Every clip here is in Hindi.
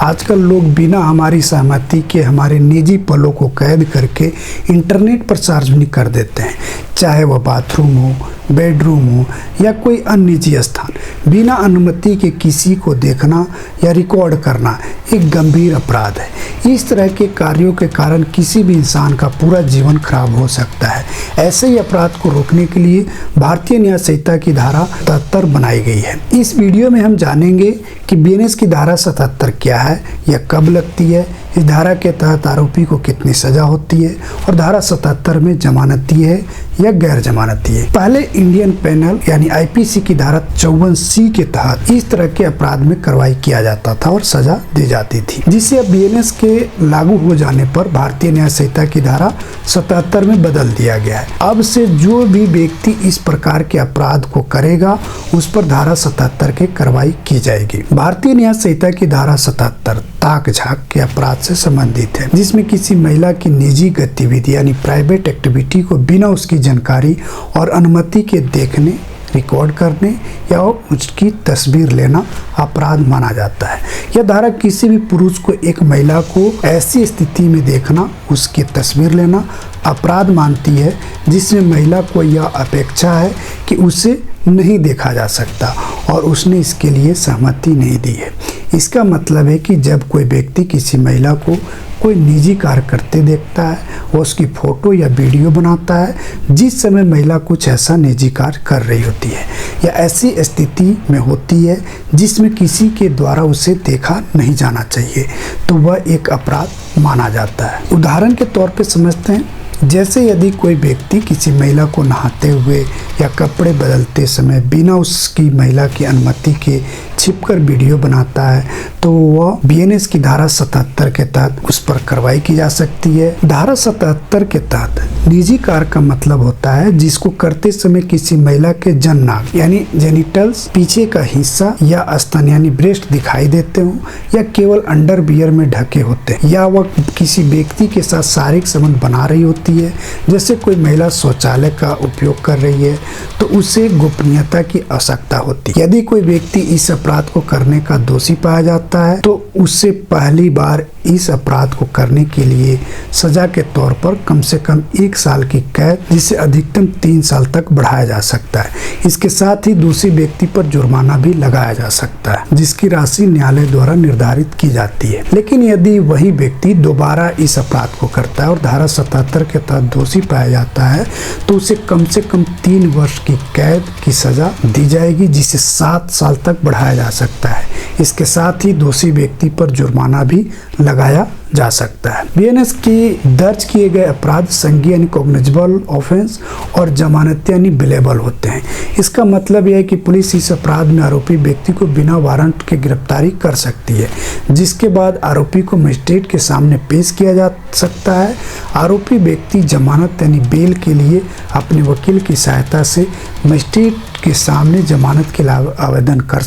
आजकल लोग बिना हमारी सहमति के हमारे निजी पलों को कैद करके इंटरनेट पर सार्वजनिक कर देते हैं, चाहे वह बाथरूम हो, बेडरूम हो या कोई अन्य निजी स्थान। बिना अनुमति के किसी को देखना या रिकॉर्ड करना एक गंभीर अपराध है। इस तरह के कार्यों के कारण किसी भी इंसान का पूरा जीवन खराब हो सकता है। ऐसे ही अपराध को रोकने के लिए भारतीय न्याय संहिता की धारा 77 बनाई गई है। इस वीडियो में हम जानेंगे कि बीएनएस की धारा 77 क्या है, यह कब लगती है, इस धारा के तहत आरोपी को कितनी सजा होती है और धारा 77 में जमानती है या गैर जमानती है। पहले इंडियन पेनल यानी आईपीसी की धारा 54C के तहत इस तरह के अपराध में कार्रवाई किया जाता था और सजा दी जाती थी, जिसे अब बीएनएस के लागू हो जाने पर भारतीय न्याय संहिता की धारा 77 में बदल दिया गया है। अब से जो भी व्यक्ति इस प्रकार के अपराध को करेगा उस पर धारा 77 की कार्रवाई की जाएगी। भारतीय न्याय संहिता की धारा 77 ताक झाक के अपराध से संबंधित है, जिसमें किसी महिला की निजी गतिविधि यानी प्राइवेट एक्टिविटी को बिना उसकी जानकारी और अनुमति के देखने, रिकॉर्ड करने या उसकी तस्वीर लेना अपराध माना जाता है। यह धारा किसी भी पुरुष को एक महिला को ऐसी स्थिति में देखना, उसकी तस्वीर लेना अपराध मानती है जिसमें महिला को यह अपेक्षा है कि उसे नहीं देखा जा सकता और उसने इसके लिए सहमति नहीं दी है। इसका मतलब है कि जब कोई व्यक्ति किसी महिला को कोई निजी कार्य करते देखता है, वो उसकी फोटो या वीडियो बनाता है जिस समय महिला कुछ ऐसा निजी कार्य कर रही होती है या ऐसी स्थिति में होती है जिसमें किसी के द्वारा उसे देखा नहीं जाना चाहिए, तो वह एक अपराध माना जाता है। उदाहरण के तौर पर समझते हैं, जैसे यदि कोई व्यक्ति किसी महिला को नहाते हुए या कपड़े बदलते समय बिना उसकी महिला की अनुमति के छिपकर वीडियो बनाता है, तो वह बीएनएस की धारा 77 के तहत उस पर कार्रवाई की जा सकती है। धारा 77 के तहत निजी कार्य का मतलब होता है जिसको करते समय किसी महिला के जननांग यानी जेनिटल्स, पीछे का हिस्सा या स्तन यानी ब्रेस्ट दिखाई देते हो या केवल अंडरवियर में ढके होते हैं, या वह किसी व्यक्ति के साथ शारीरिक संबंध बना रही होती है। जैसे कोई महिला शौचालय का उपयोग कर रही है तो उसे गोपनीयता की आवश्यकता होती है। यदि कोई व्यक्ति इस अपराध को करने का दोषी पाया जाता है तो उससे पहली बार इस अपराध को करने के लिए सजा के तौर पर कम से कम 1 साल की कैद, जिसे अधिकतम 3 साल तक बढ़ाया जा सकता है। इसके साथ ही दूसरे व्यक्ति पर जुर्माना भी लगाया जा सकता है, जिसकी राशि न्यायालय द्वारा निर्धारित की जाती है। लेकिन यदि वही व्यक्ति दोबारा इस अपराध को करता है और धारा 77 के तहत दोषी पाया जाता है तो उसे कम से कम 3 वर्ष की कैद की सजा दी जाएगी, जिसे 7 साल तक बढ़ाया जा सकता है। इसके साथ ही दोषी व्यक्ति पर जुर्माना भी लगाया जा सकता है। बीएनएस की दर्ज किए गए अपराध संज्ञेय यानी कॉग्निजेबल ऑफेंस और जमानत यानी बिलेबल होते हैं। इसका मतलब यह है कि पुलिस इस अपराध में आरोपी व्यक्ति को बिना वारंट के गिरफ्तारी कर सकती है, जिसके बाद आरोपी को मजिस्ट्रेट के सामने पेश किया जा सकता है। आरोपी व्यक्ति जमानत यानी बेल के लिए अपने वकील की सहायता से मजिस्ट्रेट के सामने जमानत के लिए आवेदन कर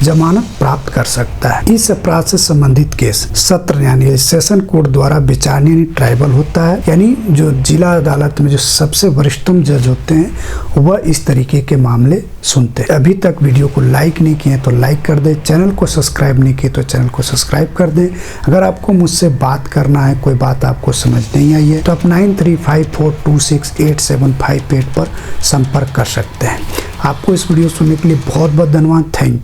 जमानत प्राप्त कर सकता है। इस अपराध से संबंधित केस सत्र यानी सेशन कोर्ट द्वारा विचारणीय यानी ट्राइबल होता है, यानी जो जिला अदालत में जो सबसे वरिष्ठतम जज होते हैं वह इस तरीके के मामले सुनते हैं। अभी तक वीडियो को लाइक नहीं किए तो लाइक कर दें, चैनल को सब्सक्राइब नहीं किए तो चैनल को सब्सक्राइब कर दें। अगर आपको मुझसे बात करना है, कोई बात आपको समझ नहीं आई है, तो आप 9354268758 पर संपर्क कर सकते हैं। आपको इस वीडियो सुनने के लिए बहुत बहुत धन्यवाद। Thank you.